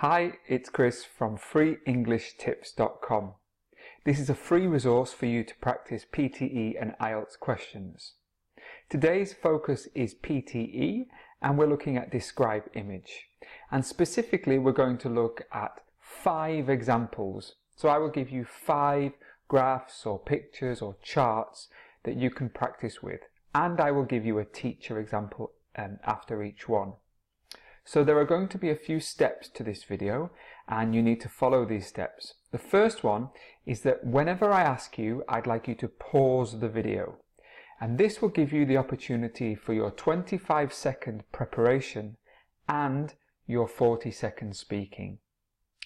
Hi, it's Chris from freeenglishtips.com. This is a free resource for you to practice PTE and IELTS questions. Today's focus is PTE and we're looking at describe image. And specifically we're going to look at 5 examples. So I will give you 5 graphs or pictures or charts that you can practice with. And I will give you a teacher example after each one. So there are going to be a few steps to this video and you need to follow these steps. The first one is that whenever I ask you, I'd like you to pause the video. And this will give you the opportunity for your 25-second preparation and your 40-second speaking.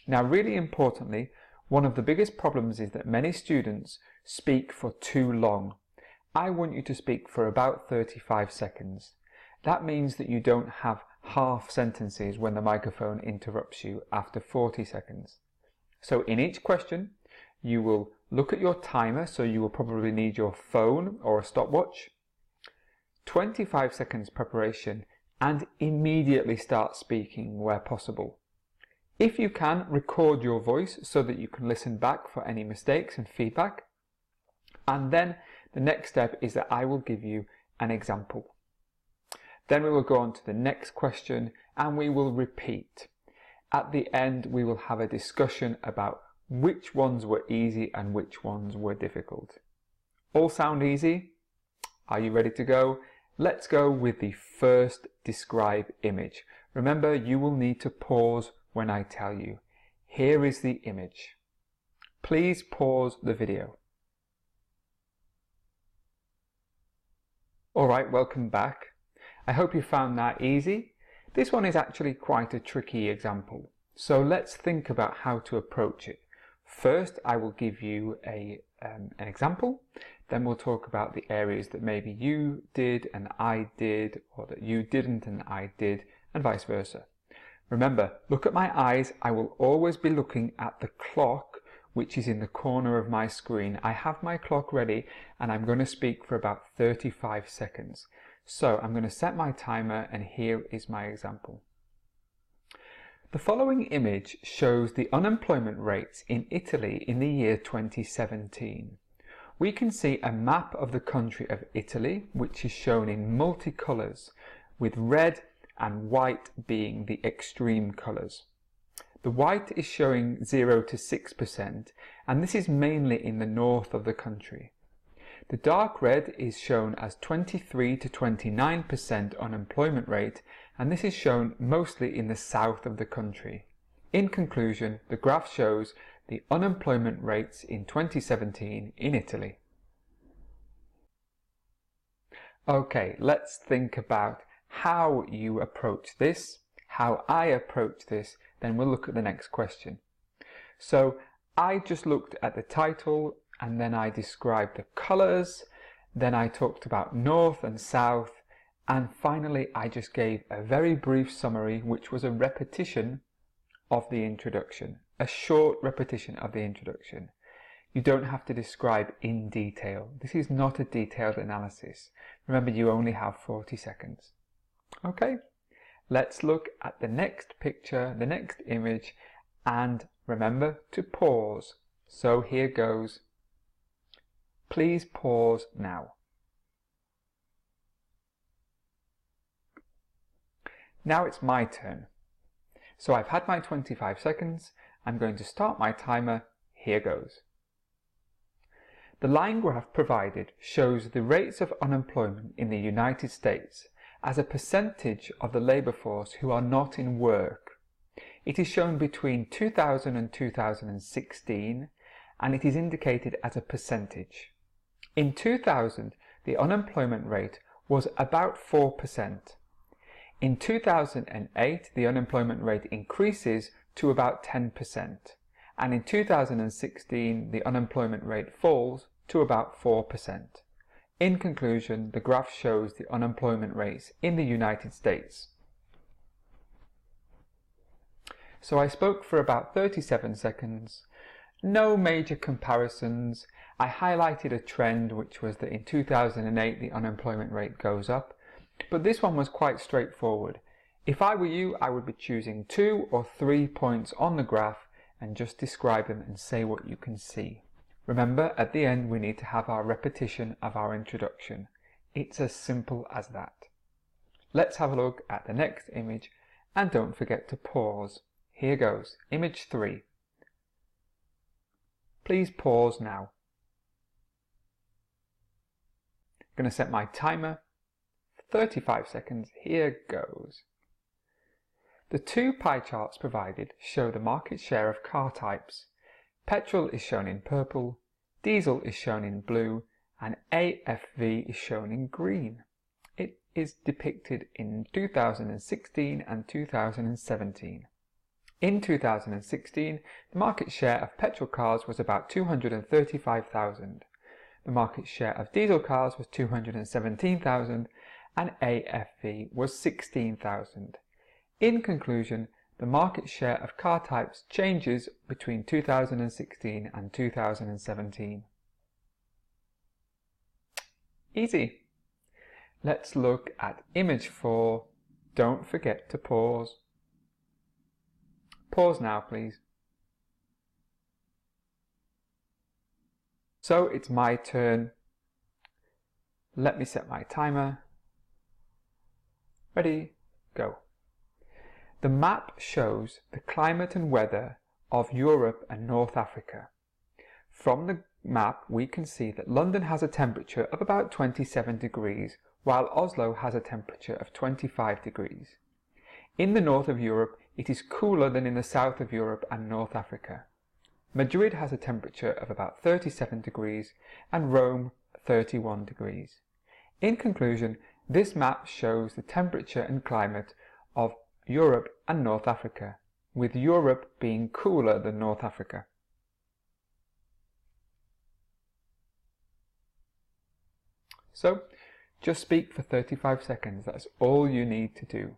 Now, really importantly, one of the biggest problems is that many students speak for too long. I want you to speak for about 35 seconds. That means that you don't have half sentences when the microphone interrupts you after 40 seconds. So in each question, you will look at your timer, so you will probably need your phone or a stopwatch, 25 seconds preparation, and immediately start speaking where possible. If you can, record your voice so that you can listen back for any mistakes and feedback. And then the next step is that I will give you an example. Then we will go on to the next question and we will repeat. At the end, we will have a discussion about which ones were easy and which ones were difficult. All sound easy? Are you ready to go? Let's go with the first describe image. Remember, you will need to pause when I tell you. Here is the image. Please pause the video. All right, welcome back. I hope you found that easy. This one is actually quite a tricky example. So let's think about how to approach it. First, I will give you an example. Then we'll talk about the areas that maybe you did and I did, or that you didn't and I did, and vice versa. Remember, look at my eyes. I will always be looking at the clock, which is in the corner of my screen. I have my clock ready and I'm going to speak for about 35 seconds. So I'm going to set my timer and here is my example. The following image shows the unemployment rates in Italy in the year 2017. We can see a map of the country of Italy, which is shown in multicolours, with red and white being the extreme colours. The white is showing 0 to 6%, and this is mainly in the north of the country. The dark red is shown as 23 to 29% unemployment rate, and this is shown mostly in the south of the country. In conclusion, the graph shows the unemployment rates in 2017 in Italy. Okay, let's think about how you approach this, how I approach this, then we'll look at the next question. So I just looked at the title and then I described the colours, then I talked about north and south, and finally I just gave a very brief summary which was a repetition of the introduction, a short repetition of the introduction. You don't have to describe in detail. This is not a detailed analysis. Remember, you only have 40 seconds. Okay, let's look at the next picture, the next image, and remember to pause. So here goes. Please pause now. Now it's my turn. So I've had my 25 seconds. I'm going to start my timer. Here goes. The line graph provided shows the rates of unemployment in the United States as a percentage of the labour force who are not in work. It is shown between 2000 and 2016, and it is indicated as a percentage. In 2000, the unemployment rate was about 4%. In 2008, the unemployment rate increases to about 10%. And in 2016, the unemployment rate falls to about 4%. In conclusion, the graph shows the unemployment rates in the United States. So I spoke for about 37 seconds. No major comparisons. I highlighted a trend, which was that in 2008 the unemployment rate goes up, but this one was quite straightforward. If I were you, I would be choosing 2 or 3 points on the graph and just describe them and say what you can see. Remember, at the end we need to have our repetition of our introduction. It's as simple as that. Let's have a look at the next image and don't forget to pause. Here goes, image 3. Please pause now. I'm going to set my timer for 35 seconds. Here goes. The two pie charts provided show the market share of car types. Petrol is shown in purple, diesel is shown in blue, and AFV is shown in green. It is depicted in 2016 and 2017. In 2016, the market share of petrol cars was about 235,000. The market share of diesel cars was 217,000 and AFV was 16,000. In conclusion, the market share of car types changes between 2016 and 2017. Easy. Let's look at image 4. Don't forget to pause. Pause now, please. So it's my turn. Let me set my timer. Ready, go. The map shows the climate and weather of Europe and North Africa. From the map we can see that London has a temperature of about 27 degrees, while Oslo has a temperature of 25 degrees. In the north of Europe it is cooler than in the south of Europe and North Africa. Madrid has a temperature of about 37 degrees and Rome 31 degrees. In conclusion, this map shows the temperature and climate of Europe and North Africa, with Europe being cooler than North Africa. So, just speak for 35 seconds, that's all you need to do.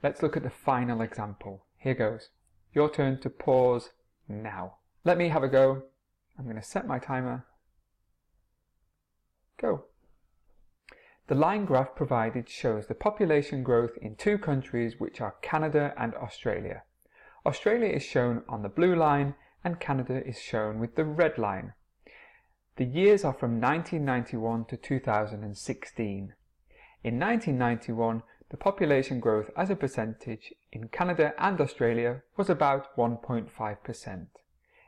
Let's look at the final example. Here goes. Your turn to pause now. Let me have a go. I'm going to set my timer. Go. The line graph provided shows the population growth in two countries, which are Canada and Australia. Australia is shown on the blue line and Canada is shown with the red line. The years are from 1991 to 2016. In 1991, the population growth as a percentage in Canada and Australia was about 1.5%.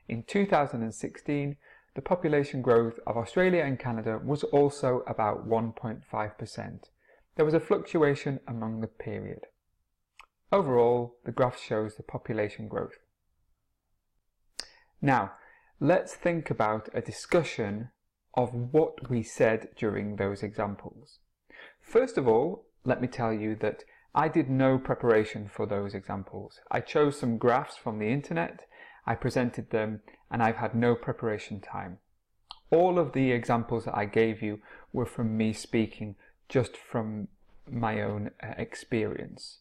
In 2016, the population growth of Australia and Canada was also about 1.5%. There was a fluctuation among the period. Overall, the graph shows the population growth. Now, let's think about a discussion of what we said during those examples. First of all, let me tell you that I did no preparation for those examples. I chose some graphs from the internet, I presented them, and I've had no preparation time. All of the examples that I gave you were from me speaking, just from my own experience.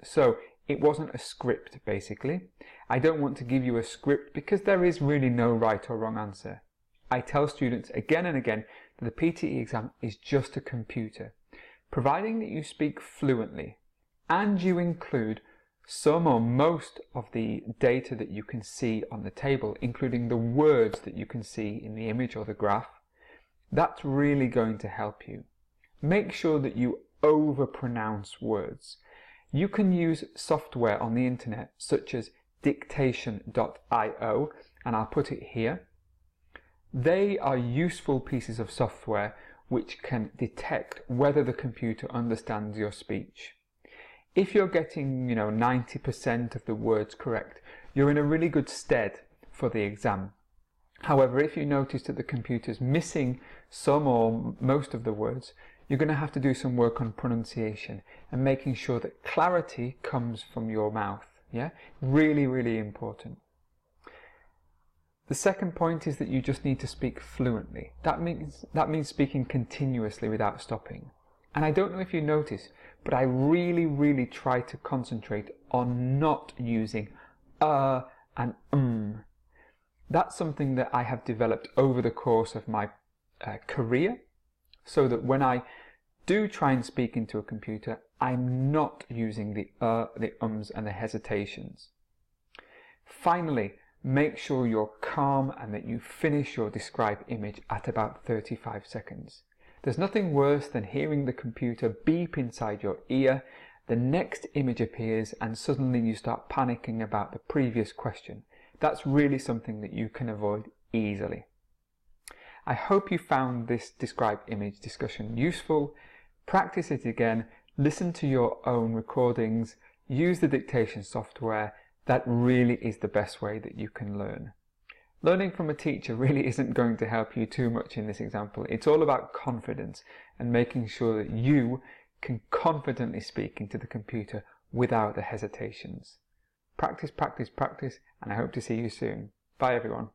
So it wasn't a script, basically. I don't want to give you a script because there is really no right or wrong answer. I tell students again and again that the PTE exam is just a computer. Providing that you speak fluently and you include some or most of the data that you can see on the table, including the words that you can see in the image or the graph, that's really going to help you. Make sure that you overpronounce words. You can use software on the internet such as dictation.io, and I'll put it here. They are useful pieces of software which can detect whether the computer understands your speech. If you're getting, 90% of the words correct, you're in a really good stead for the exam. However, if you notice that the computer's missing some or most of the words, you're going to have to do some work on pronunciation and making sure that clarity comes from your mouth. Yeah, really, really important. The second point is that you just need to speak fluently. That means speaking continuously without stopping. And I don't know if you notice, but I really, really try to concentrate on not using and That's something that I have developed over the course of my career, so that when I do try and speak into a computer, I'm not using the ums and the hesitations. Finally, make sure you're calm and that you finish your describe image at about 35 seconds. There's nothing worse than hearing the computer beep inside your ear, the next image appears and suddenly you start panicking about the previous question. That's really something that you can avoid easily. I hope you found this describe image discussion useful. Practice it again, listen to your own recordings, use the dictation software. That really is the best way that you can learn. Learning from a teacher really isn't going to help you too much in this example. It's all about confidence and making sure that you can confidently speak into the computer without the hesitations. Practice, practice, practice, and I hope to see you soon. Bye everyone.